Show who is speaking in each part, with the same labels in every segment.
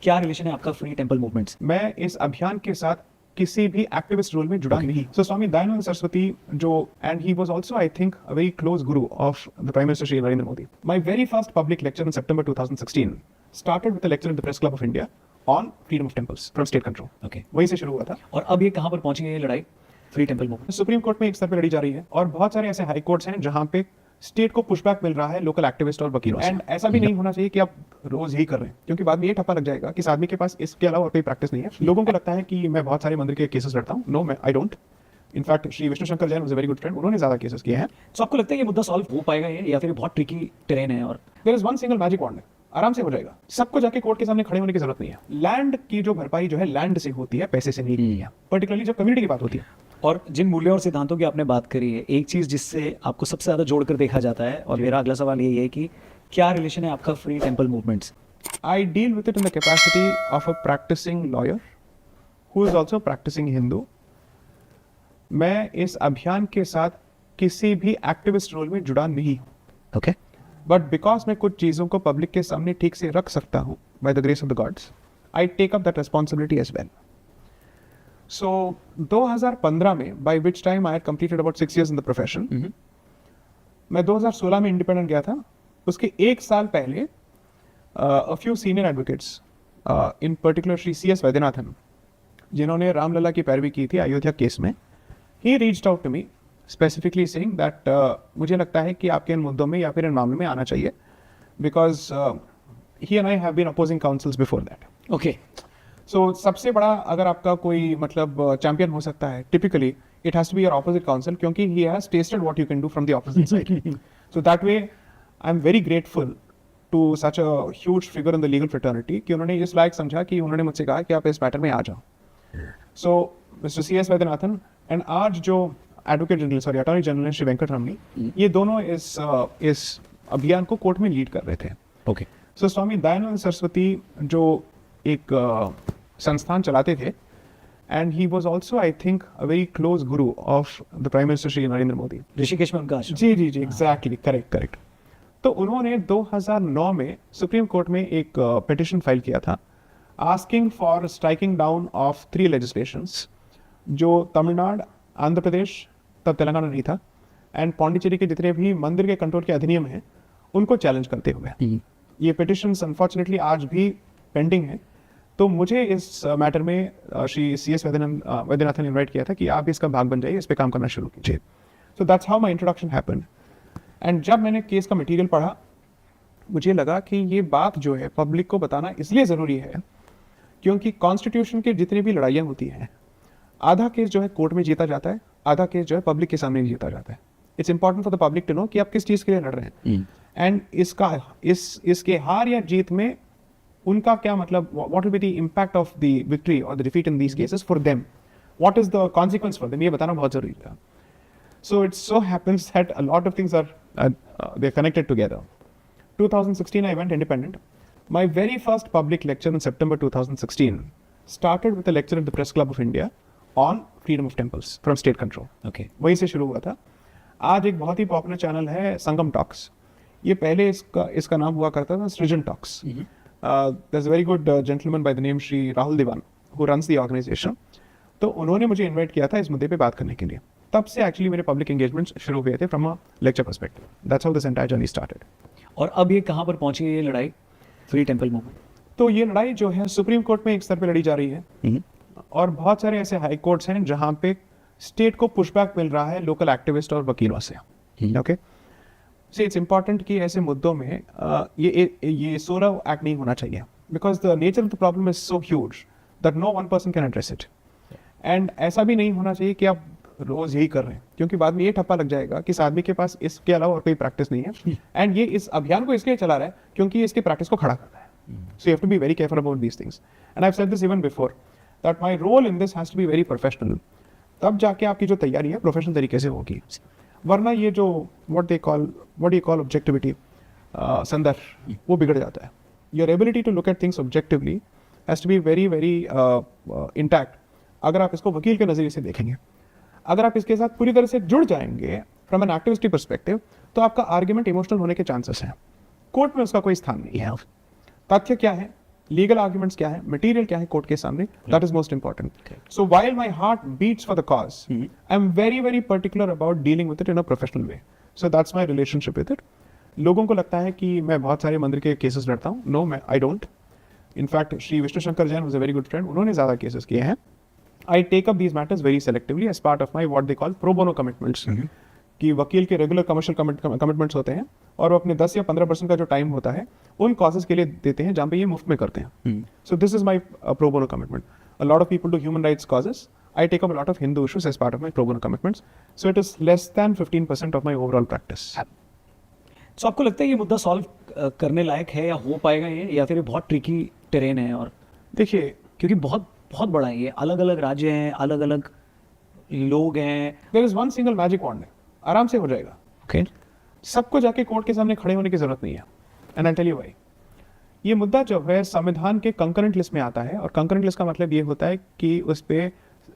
Speaker 1: क्या रिलेशन है आपका फ्री टेम्पल मूवमेंट से?
Speaker 2: मैं इस अभियान के साथ किसी भी एक्टिविस्ट रोल में जुड़ा नहीं। सो स्वामी दयानंद सरस्वती जो and he was also I think a very close guru of the prime minister Shri Narendra Modi. My very first public lecture in September 2016 started with a lecture at the Press Club of India on freedom of temples from state control।
Speaker 1: Okay,
Speaker 2: वहीं से शुरू हुआ था
Speaker 1: और अब ये कहाँ पर पहुंची है ये लड़ाई free temple movement?
Speaker 2: Supreme court में एक स्तर पर लड़ी जा रही है और बहुत सारे ऐसे हाई कोर्ट्स हैं जहां पे स्टेट को पुशबैक मिल रहा है लोकल एक्टिविस्ट और वकीलों से। एंड ऐसा भी नहीं होना चाहिए कि आप रोज ही कर रहे हैं, क्योंकि बाद में ये ठप्पा लग जाएगा कि इस आदमी के पास इसके अलावा और कोई प्रैक्टिस नहीं है। लोगों को लगता है कि मैं बहुत सारे मंदिर के केसेस लड़ता हूँ। नो, मैं I don't. In fact Shri Vishnu Shankar Jain was a very good friend, उन्होंने ज्यादा केसेस किए हैं।
Speaker 1: तो आपको लगता है ये मुद्दा सॉल्व हो पाएगा ये, या फिर बहुत ट्रिकी टेरेन है? और
Speaker 2: there is one single magic wand, आराम से हो जाएगा। सबको जाके कोर्ट के सामने खड़े होने की जरूरत नहीं है। लैंड की जो भरपाई जो है लैंड से होती है, पैसे से नहीं है। पर्टिकुलरली जब कम्युनिटी की बात होती है।
Speaker 1: और जिन मूल्यों और सिद्धांतों की आपने बात करी है, एक चीज जिससे आपको सबसे ज्यादा जोड़कर देखा जाता है, और मेरा अगला सवाल यही है कि क्या रिलेशन है आपका फ्री टेम्पल मूवमेंट से?
Speaker 2: I deal with it in the capacity of a practicing lawyer who is also a practicing Hindu। मैं इस अभियान के साथ किसी भी एक्टिविस्ट रोल में जुड़ा नहीं हूँ,
Speaker 1: ओके,
Speaker 2: बट बिकॉज मैं कुछ चीज़ों को पब्लिक के सामने ठीक से रख सकता हूँ by the grace of the gods, I take up that responsibility as well. So 2015 में, by which time I had completed about 6 years in the profession, मैं 2016 में इंडिपेंडेंट गया था। उसके एक साल पहले a few senior advocates, in particular Shri C.S. Vaidyanathan, जिन्होंने रामलला की पैरवी की थी अयोध्या केस में, he reached out to me specifically saying that मुझे लगता है कि आपके इन मुद्दों में या फिर इन मामलों में आना चाहिए, because he and I have been opposing counsels before that।
Speaker 1: Okay,
Speaker 2: So सबसे बड़ा अगर आपका कोई मतलब चैंपियन हो सकता है, typically it has to be your opposite counsel, क्योंकि he has tasted what you can do from the opposite side। So that way I'm very grateful to such a huge figure in the legal fraternity कि उन्होंने इस लायक समझा कि उन्होंने मुझसे कहा कि आप इस मैटर में आ जाओ। So Mr. C.S. Vaidyanathan and आज जो advocate general, sorry attorney general Shri Venkataramani, ये दोनों इस अभियान को कोर्ट में लीड कर रहे थे।
Speaker 1: ओके,
Speaker 2: सो स्वामी दयानंद सरस्वती जो एक संस्थान चलाते थे, and he was also I think a very close guru of the prime minister Shri Narendra Modi.
Speaker 1: Rishikesh में उनका आश्रम।
Speaker 2: जी जी जी, एग्जैक्टली, करेक्ट। तो उन्होंने 2009 में सुप्रीम कोर्ट में एक पिटिशन फाइल किया था asking for striking down of 3 legislations जो तमिलनाडु, आंध्र प्रदेश, तब तेलंगाना नहीं था, एंड पौंडीचेरी के जितने भी मंदिर के कंट्रोल के अधिनियम हैं उनको चैलेंज करते हुए। ये पिटिशंस अनफॉर्चुनेटली आज भी पेंडिंग है। तो मुझे इस मैटर में श्री C.S. वैद्यनाथन ने इन्वाइट किया था कि आप इसका भाग बन जाइए, इस पे काम करना शुरू कीजिए। So that's how my introduction happened. And जब मैंने केस का मटेरियल पढ़ा, मुझे लगा कि ये बात जो है पब्लिक को बताना इसलिए ज़रूरी है क्योंकि कॉन्स्टिट्यूशन की जितनी भी लड़ाइयाँ होती हैं, आधा केस जो है कोर्ट में जीता जाता है, आधा केस जो है पब्लिक के सामने जीता जाता है। It's important for the public to know कि आप किस चीज़ के लिए लड़ रहे हैं, एंड इसके हार या जीत में उनका क्या मतलब, what will be the impact of the victory और the defeat in these cases for them, what is the consequence for them, ये बताना बहुत जरूरी था। So it so happens that a lot of things are they're connected together। 2016 I went independent। My very first public lecture in September 2016 started with a lecture at the Press Club of India on freedom of temples from state control।
Speaker 1: Okay,
Speaker 2: वहीं से शुरू हुआ था। आज एक बहुत ही popular channel है संगम talks. ये पहले इसका नाम हुआ करता था Srijan talks. there's a very good gentleman by the name Shri Rahul Diwan who runs the organization। तो उन्होंने मुझे इन्वाइट किया था इस मुद्दे पे बात करने के लिए। तब से एक्चुअली मेरे पब्लिक एंगेजमेंट्स शुरू हुए थे from a lecture perspective. That's how this entire journey started.
Speaker 1: और अब ये कहाँ पर पहुंची है ये लड़ाई फ्री टेम्पल मूवमेंट?
Speaker 2: तो ये लड़ाई जो है सुप्रीम कोर्ट में एक स्तर पे लड़ी जा रही है, और बहुत सारे ऐसे हाई कोर्ट्स हैं जहाँ पे स्टेट को पुशबैक मिल रहा है लोकल एक्टिविस्ट और वकीलों से। ओके, सो इट्स इंपॉर्टेंट कि ऐसे मुद्दों में ये सोलो एक्ट नहीं होना चाहिए, because the nature of the problem is so huge that no one person can address it. And ऐसा भी नहीं होना चाहिए कि आप रोज यही कर रहे हैं, क्योंकि बाद में ये ठप्पा लग जाएगा कि इस आदमी के पास इसके अलावा और कोई प्रैक्टिस नहीं है, एंड ये इस अभियान को इसलिए चला रहा है क्योंकि इसकी प्रैक्टिस को खड़ा करता है। So you have to be very careful about these things, and I have said this even before that my role in this has to be very professional. तब जाके आपकी जो तैयारी है प्रोफेशनल तरीके से होगी, वरना ये जो व्हाट यू कॉल ऑब्जेक्टिविटी संदर्भ, वो बिगड़ जाता है। Your ability to look at things objectively has to be very very intact. अगर आप इसको वकील के नजरिए से देखेंगे, अगर आप इसके साथ पूरी तरह से जुड़ जाएंगे फ्रॉम एन एक्टिविस्टिक पर्सपेक्टिव, तो आपका आर्ग्यूमेंट इमोशनल होने के चांसेस हैं। कोर्ट में उसका कोई स्थान नहीं है। तथ्य क्या है लीगल आर्ग्यूमेंट्स क्या है, मटेरियल क्या है कोर्ट के सामने, that is most important. So while my heart beats for the cause, I am very very particular about dealing with it in a professional way. So that's my relationship with it. लोगों को लगता है कि मैं बहुत सारे मंदिर के केसेस लड़ता हूँ. नो, मैं I don't. In fact Shri Vishnu Shankar Jain was a very good friend, उन्होंने ज्यादा केसेस किए हैं. I take up these matters very selectively as part of my what they call pro bono commitments. कि वकील के रेगुलर कमर्शियल कमिटमेंट्स होते हैं और वो अपने 10 या 15% का जो टाइम होता है उन कॉजेस के लिए देते हैं जहाँ पे ये मुफ्त में करते हैं. So this is my pro bono commitment. A lot of people do human rights causes. I take up a lot of Hindu issues as part of my pro bono commitments. So it is less than 15% of my overall practice.
Speaker 1: So आपको लगता है ये मुद्दा solve करने लायक है या हो पाएगा ये, या फिर ये बहुत ट्रिकी टेरेन है? और
Speaker 2: देखिए,
Speaker 1: क्योंकि बहुत बहुत बड़ा है ये, अलग अलग राज्य हैं, अलग अलग लोग हैं.
Speaker 2: there is one single magic wand है, आराम से हो जाएगा.
Speaker 1: ओके,
Speaker 2: सबको जाके कोर्ट के सामने खड़े होने की जरूरत नहीं है. And I tell you why. ये मुद्दा जो है संविधान के कंकरेंट लिस्ट में आता है, और कंकरेंट लिस्ट का मतलब ये होता है कि उस पे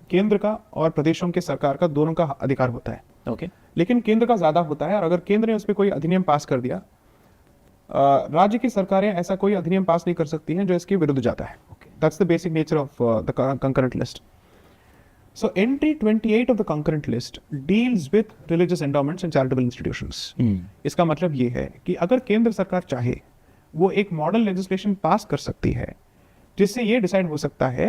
Speaker 2: केंद्र का और प्रदेशों के सरकार का दोनों का अधिकार होता है.
Speaker 1: ओके,
Speaker 2: लेकिन केंद्र का ज्यादा होता है, और अगर केंद्र ने उस पर कोई अधिनियम पास कर दिया, राज्य की सरकारें ऐसा कोई अधिनियम पास नहीं कर सकती हैं जो इसके विरुद्ध जाता है. That's the basic nature of the concurrent list. So entry 28 of the concurrent list deals with religious endowments and charitable institutions. इसका मतलब ये है कि अगर केंद्र सरकार चाहे वो एक मॉडल लेजिस्लेशन पास कर सकती है जिससे ये डिसाइड हो सकता है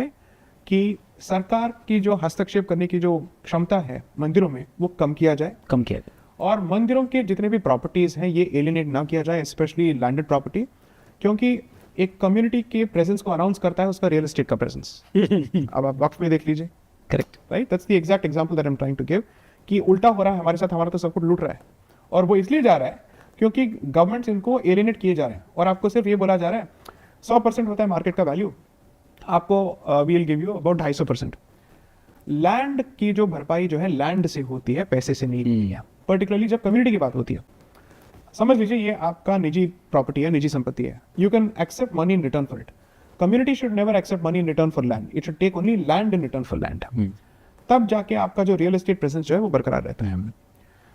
Speaker 2: कि सरकार की जो हस्तक्षेप करने की जो क्षमता है मंदिरों में वो कम किया जाए, और मंदिरों के जितने भी प्रॉपर्टीज हैं ये एलिनेट ना किया जाए, स्पेशली लैंडेड प्रॉपर्टी, क्योंकि एक कम्युनिटी के प्रेजेंस को अनाउंस करता है उसका रियल एस्टेट का प्रेजेंस. अब आप वक्फ में देख लीजिए.
Speaker 1: Correct,
Speaker 2: right, that's the exact example that I am trying to give, कि उल्टा हो रहा है हमारे साथ. हमारा तो सब कुछ लूट रहा है, और वो इसलिए जा रहा है क्योंकि गवर्नमेंट्स इनको एलिनेट किए जा रहे हैं, और आपको सिर्फ ये बोला जा रहा है 100% होता है मार्केट का वैल्यू, आपको we will give you about 250%. Land की जो भरपाई जो है लैंड से होती है, पैसे से नहीं है. पर्टिकुलरली जब कम्युनिटी की बात होती है, समझ लीजिए ये आपका निजी प्रॉपर्टी है, निजी संपत्ति है. You can accept money in return for it. Community should never accept money in return for land. It should take only land in return for land. तब जाके आपका जो real estate presence जो है वो बरकरार रहता है.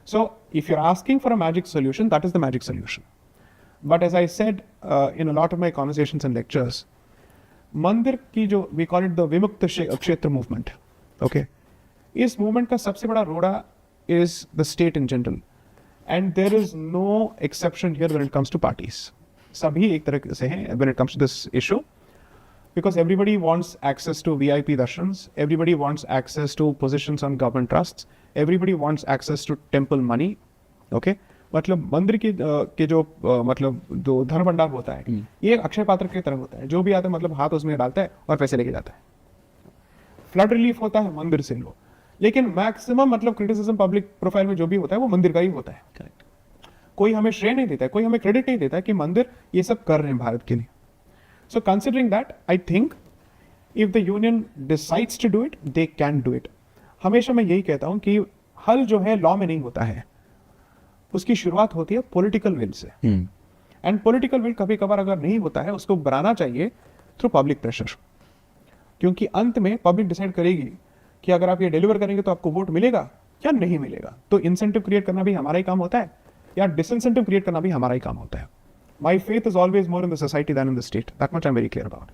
Speaker 2: So if you're asking for a magic solution, that is the magic solution. But as I said in a lot of my conversations and lectures, मंदिर की जो we call it the विमुक्त क्षेत्र movement, okay, इस movement का सबसे बड़ा रोड़ा is the state in general, and there is no exception here when it comes to parties. सभी एक तरह से हैं when it comes to this issue. Because everybody wants access to VIP darshans, everybody wants access to positions on government trusts, everybody wants access to temple money. Okay? मतलब मंदिर के जो मतलब जो धन भंडार होता है ये एक अक्षय पात्र की तरह होता है. जो भी आता है मतलब हाथ उसमें डालता है और पैसे लेके जाता है. फ्लड रिलीफ होता है मंदिर से लो, लेकिन मैक्सिमम मतलब क्रिटिसिज्म पब्लिक प्रोफाइल में जो भी होता है वो मंदिर का ही होता है.
Speaker 1: करेक्ट.
Speaker 2: कोई हमें श्रेय नहीं देता है, कोई हमें क्रेडिट नहीं देता है कि मंदिर ये सब कर रहे हैं भारत के लिए. So considering that, I think if the union decides to do it, they can do it. हमेशा मैं यही कहता हूं कि हल जो है लॉ में नहीं होता है, उसकी शुरुआत होती है political will say. And political will कभी कभार अगर नहीं होता है उसको बनाना चाहिए थ्रू पब्लिक प्रेशर, क्योंकि अंत में पब्लिक डिसाइड करेगी कि अगर आप ये डिलीवर करेंगे तो आपको वोट मिलेगा या नहीं मिलेगा. तो इंसेंटिव क्रिएट करना भी हमारा ही काम होता है, या डिसइंसेंटिव क्रिएट करना भी हमारा ही काम होता है. My faith is always more in the society than in the state. That much I'm very clear about.